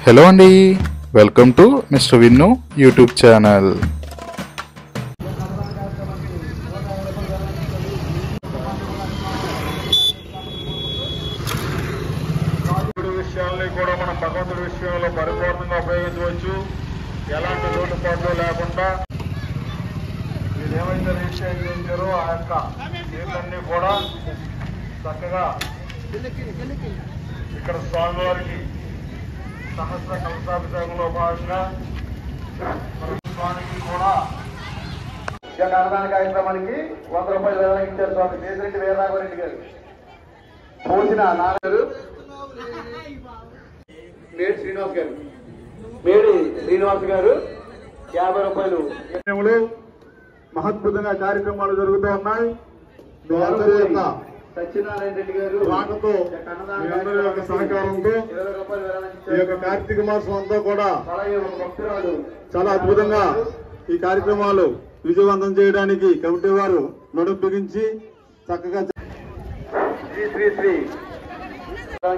Hello అండి, welcome to mister Vinnu YouTube channel. విషయాల్ని కూడా మనం భగవంతుడి విషయంలో పరిపూర్ణంగా ఉపయోగించవచ్చు. ఎలాంటి లోటుపాట్లు లేకుండా మీరు ఏమైతే రిజిస్టర్ చేశారో ఆ యొక్క సీట్లన్నీ కూడా చక్కగా ఇక్కడ స్వామివారికి సహస్ర కలశాభిషేకంలో భాగంగా స్వామికి కూడా అన్నదాన కార్యక్రమానికి 100 రూపాయలు ఇచ్చారు. స్వామి కేసిరెడ్డి వీరరాఘవరెడ్డి గారు పోసిన నాన్నగారు మేడి శ్రీనివాస్ గారు 50 రూపాయలు. మహద్భుతంగా కార్యక్రమాలు జరుగుతూ ఉన్నాయి. సత్యనారాయణ రెడ్డి గారు రాకతో మీరందరి యొక్క సహకారంతో 20 రూపాయలు ఈ యొక్క కార్తీక మాసం అంతా కూడా చాలా అద్భుతంగా ఈ కార్యక్రమాలు విజయవంతం చేయడానికి కమిటీ వారు నడుం బిగించి చక్కగా శ్రీ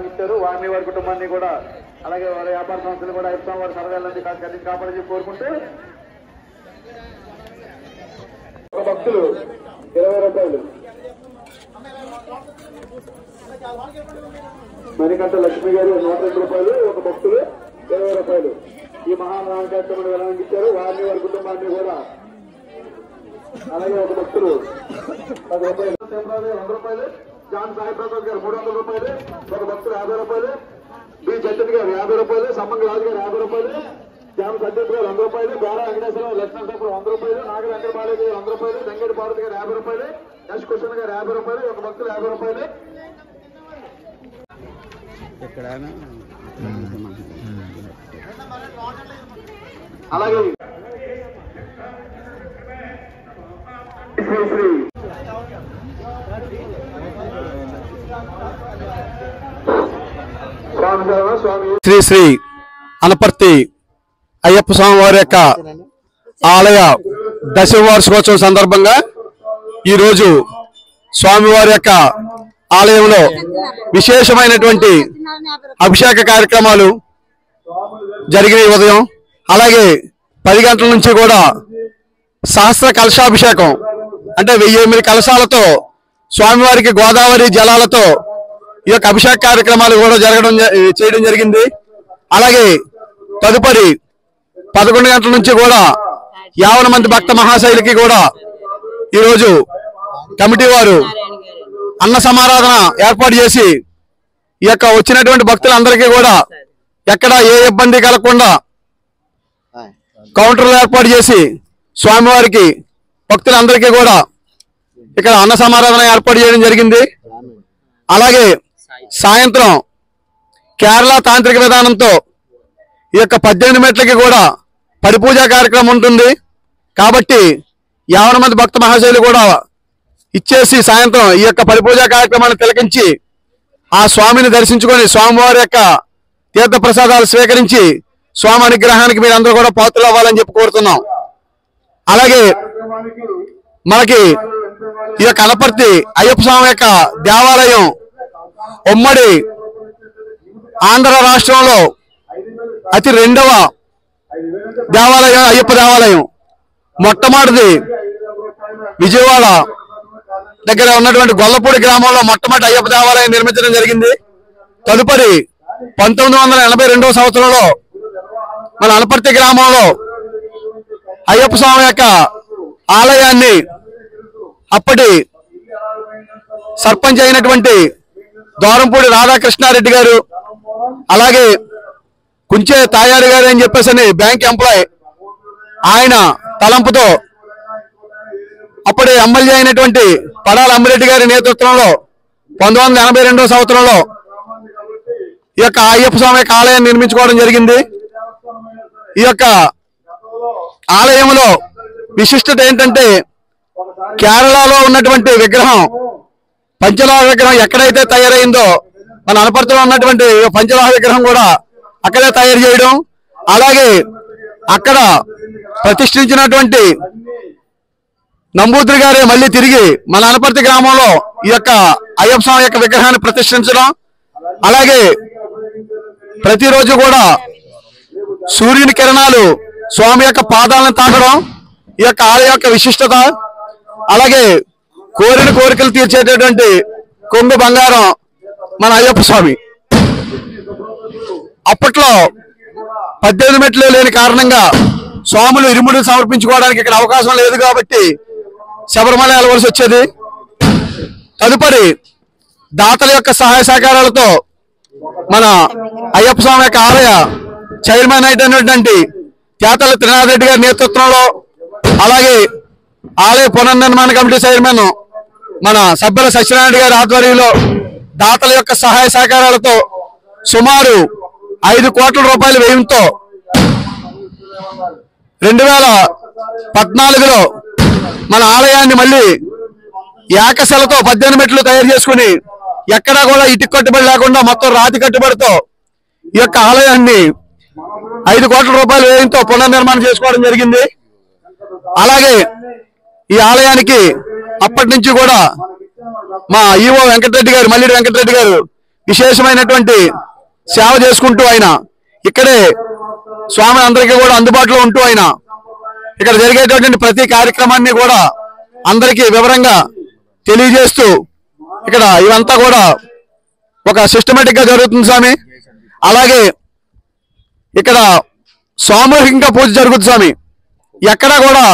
ఇచ్చారు. వారిని వారి కుటుంబాన్ని కూడా అలాగే వారి వ్యాపార సంస్థలు కూడా ఇస్తాం. వారి సరదాలన్నీ కాపాడని కోరుకుంటూ ఒక భక్తులు 20 రూపాయలు. మణికంఠ లక్ష్మి గారు 102 రూపాయలు. ఒక భక్తులు 20 రూపాయలు. ఈ మహానామ కార్యక్రమాన్ని వెల్లడించారు. వారిని వారి కుటుంబాన్ని కూడా అలాగే ఒక భక్తులు 10 రూపాయలు. 100 రూపాయలు. జాన్ సాయి ప్రసాద్ గారు 300 రూపాయలు. ఒక భక్తులు 50 రూపాయలు. బి జడ్జెట్ గారు 50 రూపాయలు. సమ్మంగ రాజు గారు 50 రూపాయలు. జాన్ సత్యత్ గారు 100 రూపాయలు. బేరా వెంకటేశ్వరరావు లక్ష్మణ్ సార్ 100 రూపాయలు. నాగ వెంకట బాలయ్య గారు 100 రూపాయలు. వెంకట భారతి గారు 50 రూపాయలు. యశ్ కృష్ణ గారు 50 రూపాయలు. ఒక భక్తులు 50 రూపాయలు. అలాగే శ్రీ శ్రీ అనపర్తి అయ్యప్ప స్వామి వారి యొక్క ఆలయ దశవార్షికోత్సవం సందర్భంగా ఈరోజు స్వామివారి యొక్క ఆలయంలో విశేషమైనటువంటి అభిషేక కార్యక్రమాలు జరిగినాయి ఉదయం. అలాగే 10 గంటల నుంచి కూడా సహస్ర కలశాభిషేకం అంటే 1008 కలశాలతో స్వామివారికి గోదావరి జలాలతో ఈ యొక్క అభిషేక కార్యక్రమాలు కూడా చేయడం జరిగింది. అలాగే తదుపరి 11 గంటల నుంచి కూడా 50 మంది భక్త మహాశైలికి కూడా ఈరోజు కమిటీ వారు అన్న సమారాధన ఏర్పాటు చేసి ఈ యొక్క వచ్చినటువంటి భక్తులందరికీ కూడా ఎక్కడ ఏ ఇబ్బంది కలగకుండా కౌంటర్లు ఏర్పాటు చేసి స్వామివారికి భక్తులందరికీ కూడా ఇక్కడ అన్న సమారాధన ఏర్పాటు చేయడం జరిగింది. అలాగే సాయంత్రం కేరళ తాంత్రిక విధానంతో ఈ యొక్క 18 మెట్లకి కూడా పరిపూజా కార్యక్రమం ఉంటుంది. కాబట్టి 50 మంది భక్త మహాశైలు కూడా ఇచ్చేసి సాయంత్రం ఈ యొక్క పరిపూజా కార్యక్రమాన్ని తిలకించి ఆ స్వామిని దర్శించుకొని స్వామివారి యొక్క తీర్థ ప్రసాదాలు స్వీకరించి స్వామి అనుగ్రహానికి మీరందరూ కూడా పాత్రలు అవ్వాలని చెప్పి కోరుతున్నాం. అలాగే మనకి ఈ యొక్క అనపర్తి అయ్యప్ప స్వామి యొక్క దేవాలయం ఉమ్మడి ఆంధ్ర రాష్ట్రంలో అతి 2వ దేవాలయం అయ్యప్ప దేవాలయం. మొట్టమొదటిది విజయవాడ దగ్గర ఉన్నటువంటి గొల్లపూడి గ్రామంలో మొట్టమొదటి అయ్యప్ప దేవాలయం నిర్మించడం జరిగింది. తదుపరి 1982వ సంవత్సరంలో మన అనపర్తి గ్రామంలో అయ్యప్ప స్వామి యొక్క ఆలయాన్ని అప్పటి సర్పంచ్ అయినటువంటి దోరంపూడి రాధాకృష్ణారెడ్డి గారు అలాగే కుంచే తాయారు గారు అని చెప్పేసి బ్యాంక్ ఎంప్లాయ్ ఆయన తలంపుతో అప్పటి ఎమ్మెల్యే అయినటువంటి పడాల అమ్మిరెడ్డి గారి నేతృత్వంలో 1982వ సంవత్సరంలో ఈ యొక్క అయ్యప్ప స్వామి యొక్క ఆలయాన్ని నిర్మించుకోవడం జరిగింది. ఈ యొక్క ఆలయంలో విశిష్టత ఏంటంటే కేరళలో ఉన్నటువంటి విగ్రహం పంచలోహ విగ్రహం ఎక్కడైతే తయారైందో మన అనపర్తిలో ఉన్నటువంటి పంచలోహ విగ్రహం కూడా అక్కడే తయారు చేయడం, అలాగే అక్కడ ప్రతిష్ఠించినటువంటి నంబూద్రి గారే మళ్ళీ తిరిగి మన అనపర్తి గ్రామంలో ఈ యొక్క అయ్యప్ప స్వామి యొక్క విగ్రహాన్ని ప్రతిష్ఠించడం, అలాగే ప్రతిరోజు కూడా సూర్యుని కిరణాలు స్వామి యొక్క పాదాలను తాకడం ఈ యొక్క ఆలయం యొక్క విశిష్టత. అలాగే కోరిన కోరికలు తీర్చేటటువంటి కొంగు బంగారం మన అయ్యప్ప స్వామి. అప్పట్లో 18 మెట్లు లేని కారణంగా స్వాములు ఇరుముడులు సమర్పించుకోవడానికి ఇక్కడ అవకాశం లేదు కాబట్టి శబరిమల వెళ్ళవలసి వచ్చేది. తదుపరి దాతల యొక్క సహాయ సహకారాలతో మన అయ్యప్ప స్వామి యొక్క ఆలయ చైర్మన్ అయినటువంటి తేతల త్రినాథ్ రెడ్డి గారి నేతృత్వంలో, అలాగే ఆలయ పునర్నిర్మాణ కమిటీ చైర్మన్ మన సబ్బల సత్యనారాయణ గారి ఆధ్వర్యంలో దాతల యొక్క సహాయ సహకారాలతో సుమారు 5 కోట్ల రూపాయల వ్యయంతో 2014లో మన ఆలయాన్ని మళ్ళీ ఏకశలతో 18 మెట్లు తయారు చేసుకుని ఎక్కడా కూడా ఇటుక కట్టుబడి లేకుండా మొత్తం రాతి కట్టుబడితో ఈ యొక్క ఆలయాన్ని 5 కోట్ల రూపాయల వ్యయంతో పునర్నిర్మాణం చేసుకోవడం జరిగింది. అలాగే ఈ ఆలయానికి అప్పటి నుంచి కూడా మా ఈవో వెంకటరెడ్డి గారు, మల్లిడి వెంకటరెడ్డి గారు విశేషమైనటువంటి సేవ చేసుకుంటూ ఆయన ఇక్కడే స్వామి అందరికీ కూడా అందుబాటులో ఉంటూ ఆయన ఇక్కడ జరిగేటటువంటి ప్రతి కార్యక్రమాన్ని కూడా అందరికీ వివరంగా తెలియజేస్తూ ఇక్కడ ఇవంతా కూడా ఒక సిస్టమేటిక్ గా జరుగుతుంది స్వామి. అలాగే ఇక్కడ సామూహికంగా పూజ జరుగుతుంది స్వామి. ఎక్కడా కూడా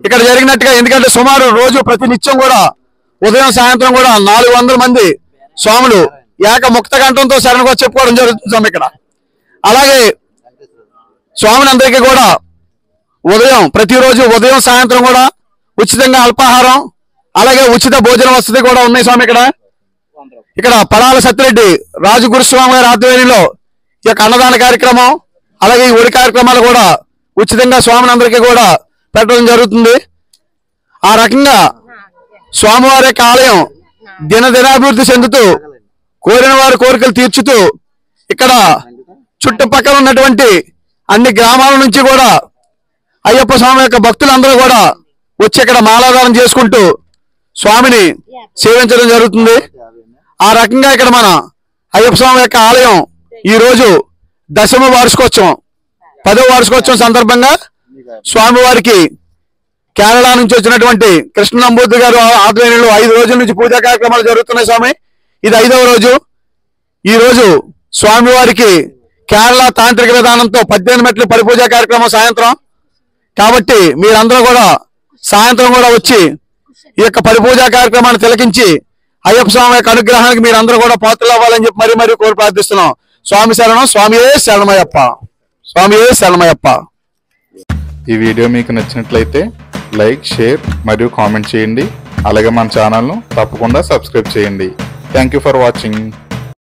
ఇక్కడ జరిగినట్టుగా, ఎందుకంటే సుమారు రోజు ప్రతి నిత్యం కూడా ఉదయం సాయంత్రం కూడా 400 మంది స్వాములు ఏక ముక్త కంఠంతో శరణగా చెప్పుకోవడం జరుగుతుంది స్వామి ఇక్కడ. అలాగే స్వామిని అందరికీ కూడా ప్రతిరోజు ఉదయం సాయంత్రం కూడా ఉచితంగా అల్పాహారం, అలాగే ఉచిత భోజన వసతి కూడా ఉన్నాయి స్వామి ఇక్కడ. ఇక్కడ పడాల సత్యరెడ్డి రాజు గురుస్వామి గారి ఆధ్వర్యంలో ఈ యొక్క అన్నదాన కార్యక్రమం, అలాగే ఈ ఒడి కార్యక్రమాలు కూడా ఉచితంగా స్వామిని అందరికీ కూడా పెట్టడం జరుగుతుంది. ఆ రకంగా స్వామివారి యొక్క ఆలయం దినదినాభివృద్ధి చెందుతూ కోరిన వారి కోరికలు తీర్చుతూ ఇక్కడ చుట్టుపక్కల ఉన్నటువంటి అన్ని గ్రామాల నుంచి కూడా అయ్యప్ప స్వామి యొక్క భక్తులందరూ కూడా వచ్చి ఇక్కడ మాలాధారం చేసుకుంటూ స్వామిని సేవించడం జరుగుతుంది. ఆ రకంగా ఇక్కడ మన అయ్యప్ప స్వామి యొక్క ఆలయం ఈ రోజు 10వ వార్షికోత్సవం 10వ వార్షికోత్సవం సందర్భంగా స్వామివారికి కేరళ నుంచి వచ్చినటువంటి కృష్ణ నంబూద్రి గారు ఆధ్వర్యంలో 5 రోజుల నుంచి పూజా కార్యక్రమాలు జరుగుతున్నాయి స్వామి. ఇది 5వ రోజు. ఈ రోజు స్వామివారికి కేరళ తాంత్రిక విధానంతో 18 మెట్లు పరిపూజా కార్యక్రమం సాయంత్రం. కాబట్టి మీరందరూ కూడా సాయంత్రం కూడా వచ్చి ఈ యొక్క పరిపూజా కార్యక్రమాన్ని తిలకించి అయ్యప్ప స్వామి యొక్క అనుగ్రహానికి మీరందరూ కూడా పాత్రలు అవ్వాలని చెప్పి మరీ కోరి ప్రార్థిస్తున్నాం. స్వామి శరణం. స్వామియే శరణమయ్యప్ప. స్వామియే శరణమయ్యప్ప. ఈ వీడియో మీకు నచ్చినట్లయితే లైక్, షేర్ మరియు కామెంట్ చేయండి. అలాగే మన ఛానల్ను తప్పకుండా సబ్స్క్రైబ్ చేయండి. Thank you for watching.